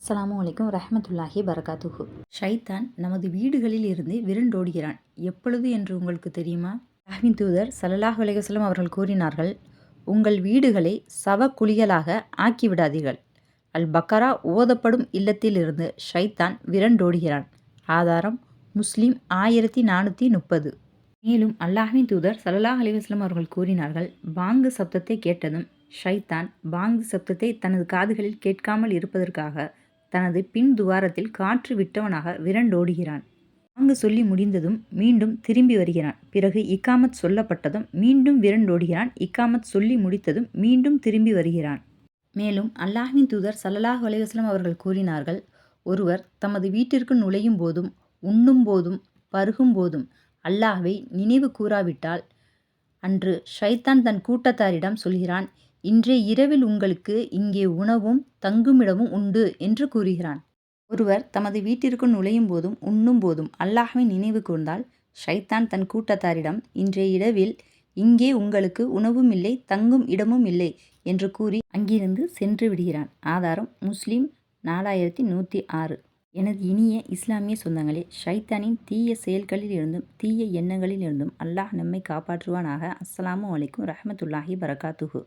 அஸ்ஸலாமு அலைக்கும் ரஹ்மத்துல்லாஹி பரகாத்துஹு. ஷைத்தான் நமது வீடுகளில் இருந்து விருண்டோடுகிறான். எப்பொழுது என்று உங்களுக்கு தெரியுமா? அல்லாஹ்வின் தூதர் ஸல்லல்லாஹு அலைஹி வஸல்லம் அவர்கள் கூறினார்கள், உங்கள் வீடுகளை சவ குழிகளாக ஆக்கிவிடாதீர்கள். அல் பக்கரா ஓதப்படும் இல்லத்திலிருந்து ஷைத்தான் விரண்டோடுகிறான். ஆதாரம் முஸ்லிம் 1430. மேலும் அல்லாஹ்வின் தூதர் ஸல்லல்லாஹு அலைஹி வஸல்லம் அவர்கள் கூறினார்கள், பாங்கு சப்தத்தை கேட்டதும் ஷைத்தான் பாங்கு சப்தத்தை தனது காதுகளில் கேட்காமல் இருப்பதற்காக தனது பின் துவாரத்தில் காற்று விட்டவனாக விரண்டோடுகிறான். பாங்கு சொல்லி முடிந்ததும் மீண்டும் திரும்பி வருகிறான். பிறகு இக்காமத் சொல்லப்பட்டதும் மீண்டும் விரண்டோடுகிறான். இக்காமத் சொல்லி முடித்ததும் மீண்டும் திரும்பி வருகிறான். மேலும் அல்லாஹ்வின் தூதர் ஸல்லல்லாஹு அலைஹி வஸல்லம் அவர்கள் கூறினார்கள், ஒருவர் தமது வீட்டிற்கு நுழையும் போதும் உண்ணும் போதும் பருகும் போதும் அல்லாஹ்வை நினைவு கூறாவிட்டால் அன்று ஷைத்தான் தன் கூட்டத்தாரிடம் சொல்கிறான், இன்றைய இரவில் உங்களுக்கு இங்கே உணவும் தங்குமிடமும் உண்டு என்று கூறுகிறான். ஒருவர் தமது வீட்டிற்கு நுழையும் போதும் உண்ணும் போதும் அல்லாஹ்வை நினைவு கூர்ந்தால் ஷைத்தான் தன் கூட்டத்தாரிடம், இன்றைய இரவில் இங்கே உங்களுக்கு உணவும் இல்லை தங்கும் இடமும் இல்லை என்று கூறி அங்கிருந்து சென்று விடுகிறான். ஆதாரம் முஸ்லிம் 4106. எனது இனிய இஸ்லாமிய சொந்தங்களே, ஷைத்தானின் தீய செயல்களில் இருந்தும் தீய எண்ணங்களில் இருந்தும் அல்லாஹ் நம்மை காப்பாற்றுவானாக. அஸ்ஸலாமு அலைக்கும் ரஹ்மத்துல்லாஹி பரகாத்துஹு.